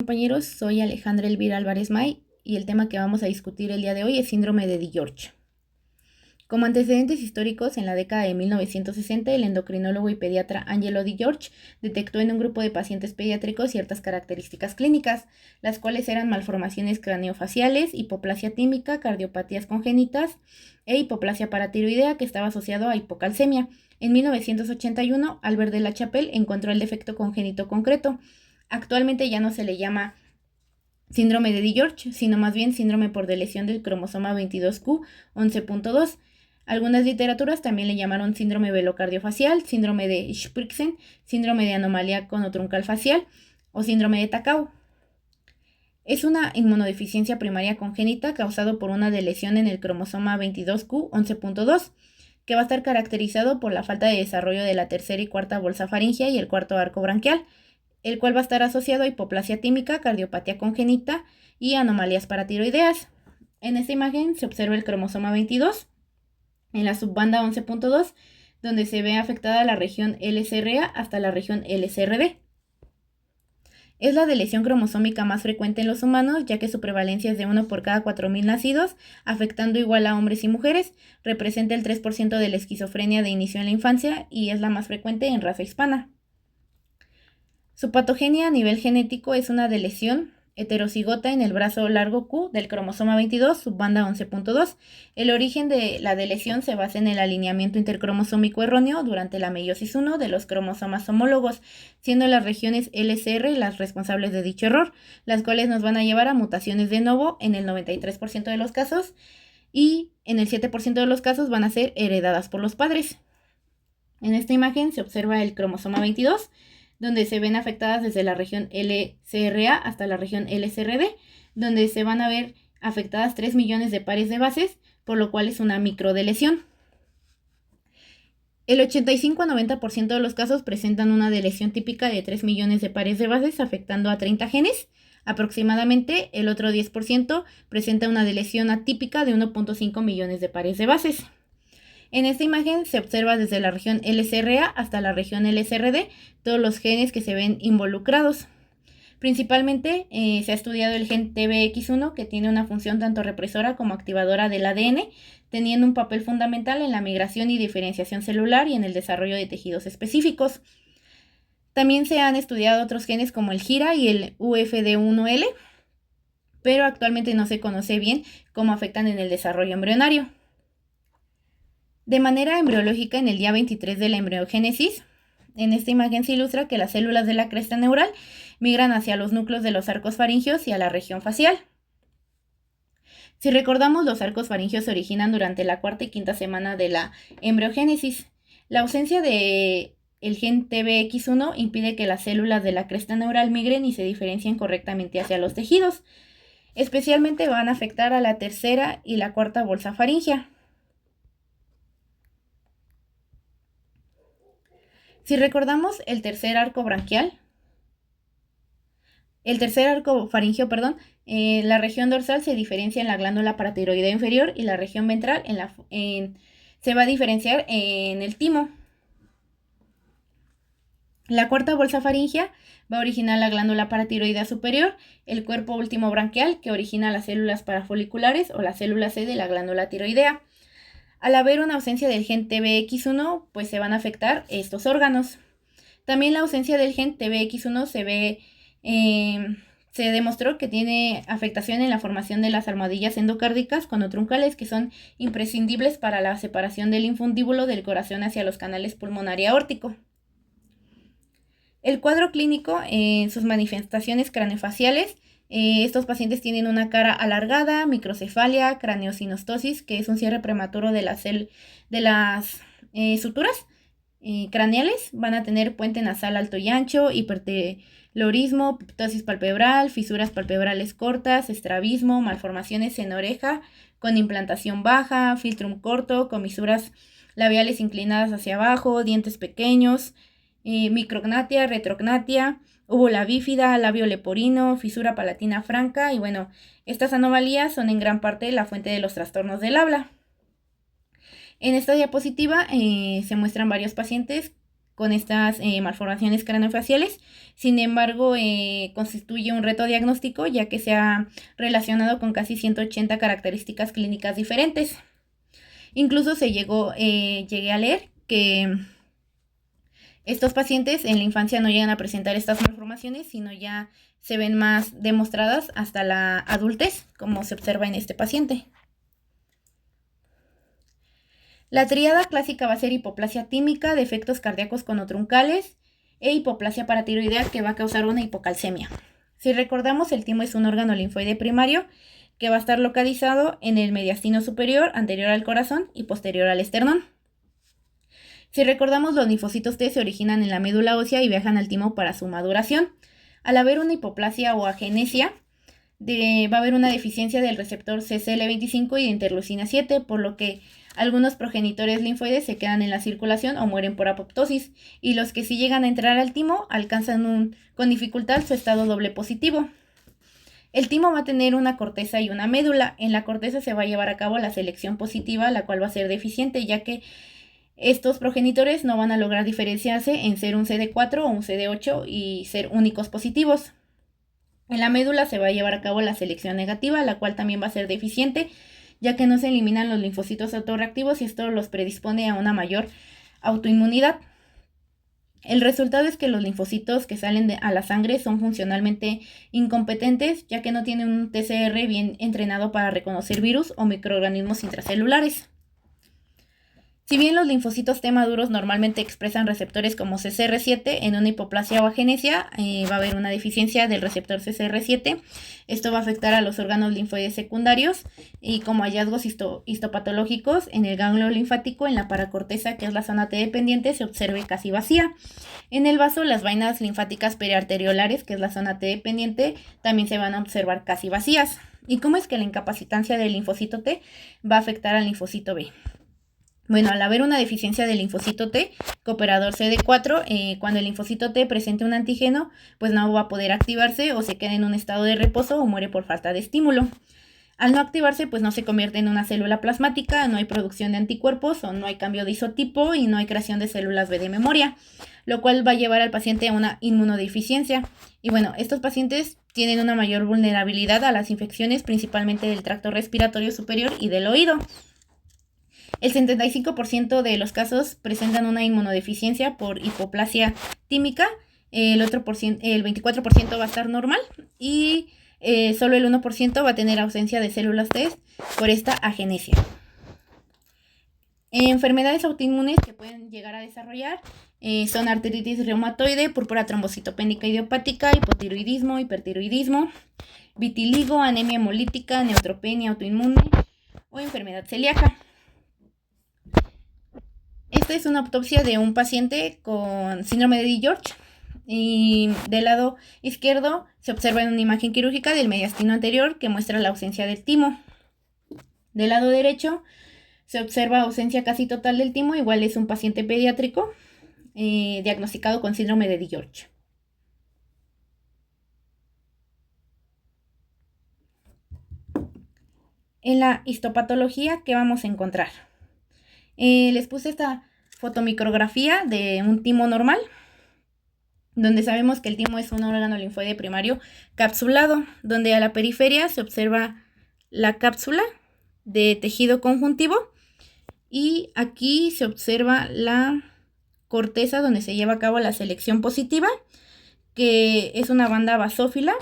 compañeros, soy Alejandra Elvira Álvarez May y el tema que vamos a discutir el día de hoy es síndrome de DiGeorge. Como antecedentes históricos, en la década de 1960, el endocrinólogo y pediatra Angelo DiGeorge detectó en un grupo de pacientes pediátricos ciertas características clínicas, las cuales eran malformaciones craneofaciales, hipoplasia tímica, cardiopatías congénitas e hipoplasia paratiroidea que estaba asociado a hipocalcemia. En 1981, Albert de la Chapelle encontró el defecto congénito concreto. Actualmente ya no se le llama síndrome de DiGeorge, sino más bien síndrome por deleción del cromosoma 22q 11.2. Algunas literaturas también le llamaron síndrome velocardiofacial, síndrome de Sprixen, síndrome de anomalía conotruncal facial o síndrome de Takao. Es una inmunodeficiencia primaria congénita causada por una deleción en el cromosoma 22q 11.2, que va a estar caracterizado por la falta de desarrollo de la tercera y cuarta bolsa faríngea y el cuarto arco branquial, el cual va a estar asociado a hipoplasia tímica, cardiopatía congénita y anomalías paratiroideas. En esta imagen se observa el cromosoma 22 en la subbanda 11.2, donde se ve afectada la región LCRA hasta la región LCRD. Es la deleción cromosómica más frecuente en los humanos, ya que su prevalencia es de 1 por cada 4.000 nacidos, afectando igual a hombres y mujeres. Representa el 3% de la esquizofrenia de inicio en la infancia y es la más frecuente en raza hispana. Su patogenia a nivel genético es una deleción heterocigota en el brazo largo Q del cromosoma 22, subbanda 11.2. El origen de la deleción se basa en el alineamiento intercromosómico erróneo durante la meiosis 1 de los cromosomas homólogos, siendo las regiones LCR las responsables de dicho error, las cuales nos van a llevar a mutaciones de novo en el 93% de los casos y en el 7% de los casos van a ser heredadas por los padres. En esta imagen se observa el cromosoma 22, donde se ven afectadas desde la región LCRA hasta la región LCRD, donde se van a ver afectadas 3 millones de pares de bases, por lo cual es una microdeleción. El 85 a 90% de los casos presentan una deleción típica de 3 millones de pares de bases, afectando a 30 genes. Aproximadamente el otro 10% presenta una deleción atípica de 1.5 millones de pares de bases. En esta imagen se observa desde la región LCRA hasta la región LCRD todos los genes que se ven involucrados. Principalmente se ha estudiado el gen TBX1, que tiene una función tanto represora como activadora del ADN, teniendo un papel fundamental en la migración y diferenciación celular y en el desarrollo de tejidos específicos. También se han estudiado otros genes como el GIRA y el UFD1L, pero actualmente no se conoce bien cómo afectan en el desarrollo embrionario. De manera embriológica, en el día 23 de la embriogénesis, en esta imagen se ilustra que las células de la cresta neural migran hacia los núcleos de los arcos faringeos y a la región facial. Si recordamos, los arcos faringeos se originan durante la cuarta y quinta semana de la embriogénesis. La ausencia de el gen TBX1 impide que las células de la cresta neural migren y se diferencien correctamente hacia los tejidos. Especialmente van a afectar a la tercera y la cuarta bolsa faríngea. Si recordamos el tercer arco faríngeo, la región dorsal se diferencia en la glándula paratiroidea inferior y la región ventral se va a diferenciar en el timo. La cuarta bolsa faríngea va a originar la glándula paratiroidea superior, el cuerpo último branquial que origina las células parafoliculares o la célula C de la glándula tiroidea. Al haber una ausencia del gen TBX1, pues se van a afectar estos órganos. También la ausencia del gen TBX1 se demostró que tiene afectación en la formación de las almohadillas endocárdicas conotruncales, que son imprescindibles para la separación del infundíbulo del corazón hacia los canales pulmonar y aórtico. El cuadro clínico, en sus manifestaciones craneofaciales, estos pacientes tienen una cara alargada, microcefalia, craneosinostosis, que es un cierre prematuro de las suturas craneales. Van a tener puente nasal alto y ancho, hipertelorismo, ptosis palpebral, fisuras palpebrales cortas, estrabismo, malformaciones en oreja con implantación baja, filtrum corto, comisuras labiales inclinadas hacia abajo, dientes pequeños, micrognatia, retrognatia, úvula bífida, labio leporino, fisura palatina franca y bueno, estas anomalías son en gran parte la fuente de los trastornos del habla. En esta diapositiva se muestran varios pacientes con estas malformaciones craneofaciales. Sin embargo, constituye un reto diagnóstico ya que se ha relacionado con casi 180 características clínicas diferentes. Incluso llegué a leer que estos pacientes en la infancia no llegan a presentar estas malformaciones, sino ya se ven más demostradas hasta la adultez, como se observa en este paciente. La tríada clásica va a ser hipoplasia tímica, defectos cardíacos conotruncales e hipoplasia paratiroidea, que va a causar una hipocalcemia. Si recordamos, el timo es un órgano linfoide primario que va a estar localizado en el mediastino superior, anterior al corazón y posterior al esternón. Si recordamos, los linfocitos T se originan en la médula ósea y viajan al timo para su maduración. Al haber una hipoplasia o agenesia, va a haber una deficiencia del receptor CCL25 y de interleucina 7, por lo que algunos progenitores linfoides se quedan en la circulación o mueren por apoptosis, y los que sí llegan a entrar al timo alcanzan con dificultad su estado doble positivo. El timo va a tener una corteza y una médula. En la corteza se va a llevar a cabo la selección positiva, la cual va a ser deficiente, ya que estos progenitores no van a lograr diferenciarse en ser un CD4 o un CD8 y ser únicos positivos. En la médula se va a llevar a cabo la selección negativa, la cual también va a ser deficiente, ya que no se eliminan los linfocitos autorreactivos y esto los predispone a una mayor autoinmunidad. El resultado es que los linfocitos que salen a la sangre son funcionalmente incompetentes, ya que no tienen un TCR bien entrenado para reconocer virus o microorganismos intracelulares. Si bien los linfocitos T maduros normalmente expresan receptores como CCR7, en una hipoplasia o agenesia va a haber una deficiencia del receptor CCR7. Esto va a afectar a los órganos linfoides secundarios y como hallazgos histopatológicos en el ganglio linfático, en la paracorteza, que es la zona T dependiente, se observe casi vacía. En el vaso, las vainas linfáticas periarteriolares, que es la zona T dependiente, también se van a observar casi vacías. ¿Y cómo es que la incapacitancia del linfocito T va a afectar al linfocito B? Bueno, al haber una deficiencia del linfocito T, cooperador CD4, cuando el linfocito T presente un antígeno, pues no va a poder activarse o se queda en un estado de reposo o muere por falta de estímulo. Al no activarse, pues no se convierte en una célula plasmática, no hay producción de anticuerpos o no hay cambio de isotipo y no hay creación de células B de memoria, lo cual va a llevar al paciente a una inmunodeficiencia. Y bueno, estos pacientes tienen una mayor vulnerabilidad a las infecciones, principalmente del tracto respiratorio superior y del oído. El 75% de los casos presentan una inmunodeficiencia por hipoplasia tímica, el 24% va a estar normal y solo el 1% va a tener ausencia de células T por esta agenesia. Enfermedades autoinmunes que pueden llegar a desarrollar son artritis reumatoide, púrpura trombocitopénica idiopática, hipotiroidismo, hipertiroidismo, vitiligo, anemia hemolítica, neutropenia autoinmune o enfermedad celíaca. Esta es una autopsia de un paciente con síndrome de DiGeorge y del lado izquierdo se observa una imagen quirúrgica del mediastino anterior que muestra la ausencia del timo. Del lado derecho se observa ausencia casi total del timo, igual es un paciente pediátrico diagnosticado con síndrome de DiGeorge. En la histopatología, ¿qué vamos a encontrar? Les puse esta fotomicrografía de un timo normal, donde sabemos que el timo es un órgano linfoide primario capsulado, donde a la periferia se observa la cápsula de tejido conjuntivo y aquí se observa la corteza donde se lleva a cabo la selección positiva, que es una banda basófila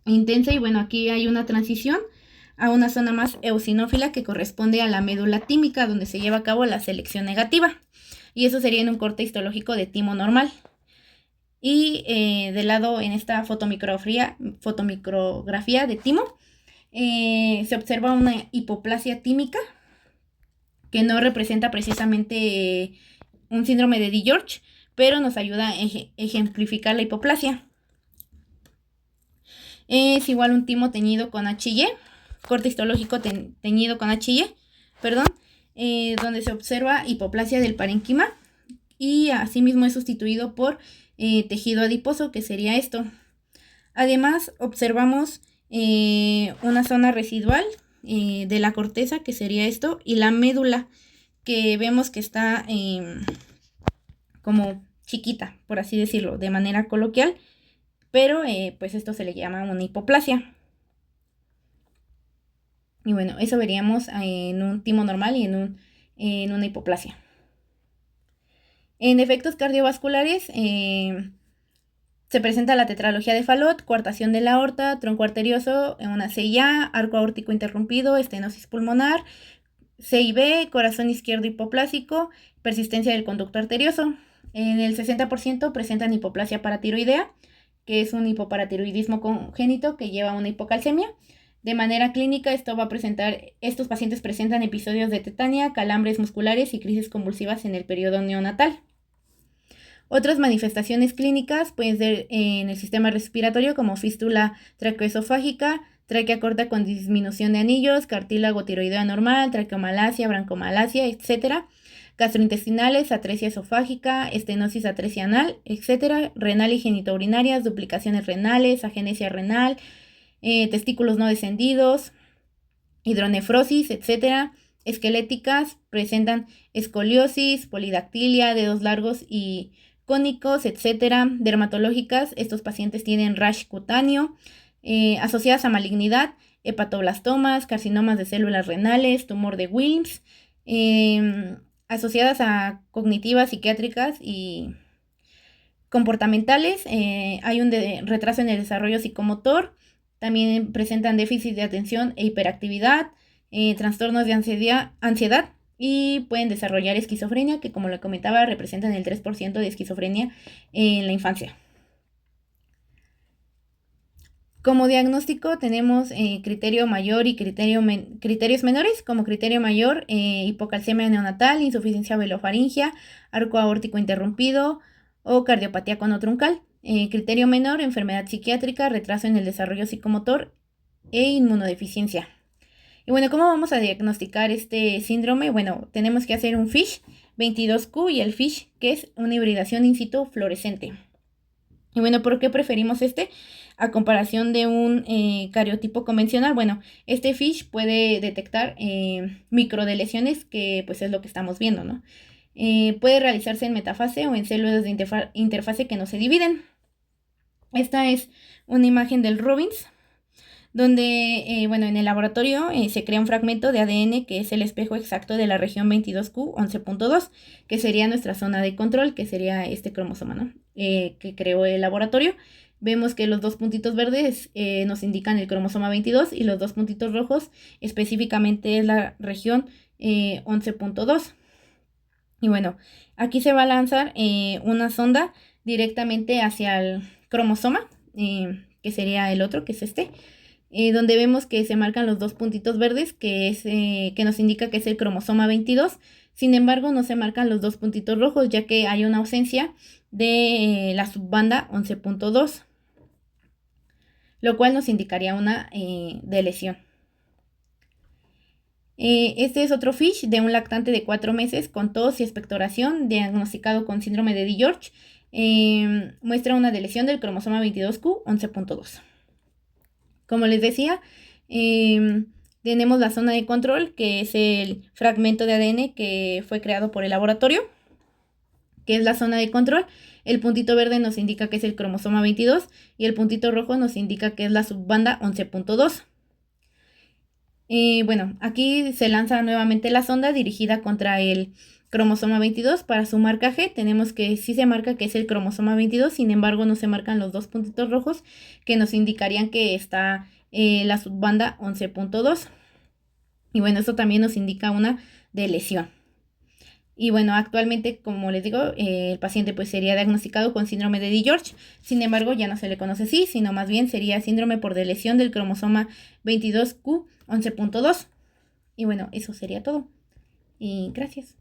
intensa, y bueno, aquí hay una transición a una zona más eosinófila que corresponde a la médula tímica, donde se lleva a cabo la selección negativa, y eso sería en un corte histológico de timo normal. Y de lado en esta fotomicrografía de timo se observa una hipoplasia tímica que no representa precisamente un síndrome de DiGeorge, pero nos ayuda a ejemplificar la hipoplasia. Es igual un timo teñido con H&E, corte histológico teñido con H&E, donde se observa hipoplasia del parénquima y asimismo es sustituido por tejido adiposo, que sería esto. Además observamos una zona residual de la corteza, que sería esto, y la médula, que vemos que está como chiquita, por así decirlo, de manera coloquial, pero pues esto se le llama una hipoplasia. Y bueno, eso veríamos en un timo normal y en una hipoplasia. En efectos cardiovasculares se presenta la tetralogía de Fallot, coartación de la aorta, tronco arterioso, una CIA, arco aórtico interrumpido, estenosis pulmonar, CIB, corazón izquierdo hipoplásico, persistencia del conducto arterioso. En el 60% presentan hipoplasia paratiroidea, que es un hipoparatiroidismo congénito que lleva a una hipocalcemia. De manera clínica, estos pacientes presentan episodios de tetania, calambres musculares y crisis convulsivas en el periodo neonatal. Otras manifestaciones clínicas pueden ser en el sistema respiratorio como fístula traqueoesofágica, tráquea corta con disminución de anillos, cartílago tiroideo anormal, traqueomalacia, brancomalacia, etc. Gastrointestinales, atresia esofágica, estenosis atresia anal, etc. Renal y genitourinarias, duplicaciones renales, agenesia renal, testículos no descendidos, hidronefrosis, etc. Esqueléticas, presentan escoliosis, polidactilia, dedos largos y cónicos, etc. Dermatológicas, estos pacientes tienen rash cutáneo, asociadas a malignidad, hepatoblastomas, carcinomas de células renales, tumor de Wilms, asociadas a cognitivas, psiquiátricas y comportamentales. Hay un retraso en el desarrollo psicomotor, también presentan déficit de atención e hiperactividad, trastornos de ansiedad y pueden desarrollar esquizofrenia, que como le comentaba representan el 3% de esquizofrenia en la infancia. Como diagnóstico tenemos criterio mayor y criterios menores. Como criterio mayor, hipocalcemia neonatal, insuficiencia velofaringia, arco aórtico interrumpido o cardiopatía conotruncal. Criterio menor, enfermedad psiquiátrica, retraso en el desarrollo psicomotor e inmunodeficiencia. Y bueno, ¿cómo vamos a diagnosticar este síndrome? Bueno, tenemos que hacer un FISH 22Q y el FISH, que es una hibridación in situ fluorescente. Y bueno, ¿por qué preferimos este a comparación de un cariotipo convencional? Bueno, este FISH puede detectar microdelesiones, que pues es lo que estamos viendo, ¿no? Puede realizarse en metafase o en células de interfase que no se dividen. Esta es una imagen del Robbins, donde, bueno, en el laboratorio se crea un fragmento de ADN que es el espejo exacto de la región 22Q11.2, que sería nuestra zona de control, que sería este cromosoma, ¿no? Que creó el laboratorio. Vemos que los dos puntitos verdes nos indican el cromosoma 22 y los dos puntitos rojos específicamente es la región 11.2. Y bueno, aquí se va a lanzar una sonda directamente hacia el cromosoma, que sería el otro, que es este, donde vemos que se marcan los dos puntitos verdes, que nos indica que es el cromosoma 22. Sin embargo, no se marcan los dos puntitos rojos, ya que hay una ausencia de la subbanda 11.2, lo cual nos indicaría una deleción. Este es otro FISH de un lactante de 4 meses con tos y expectoración, diagnosticado con síndrome de DiGeorge. Muestra una deleción del cromosoma 22Q 11.2. Como les decía, tenemos la zona de control, que es el fragmento de ADN que fue creado por el laboratorio, que es la zona de control. El puntito verde nos indica que es el cromosoma 22 y el puntito rojo nos indica que es la subbanda 11.2. Bueno, aquí se lanza nuevamente la sonda dirigida contra el cromosoma 22 para su marcaje. Tenemos que sí se marca que es el cromosoma 22, sin embargo no se marcan los dos puntitos rojos que nos indicarían que está la subbanda 11.2. Y bueno, esto también nos indica una deleción. Y bueno, actualmente, como les digo, el paciente pues sería diagnosticado con síndrome de DiGeorge. Sin embargo, ya no se le conoce así, sino más bien sería síndrome por deleción del cromosoma 22Q11.2. Y bueno, eso sería todo. Y gracias.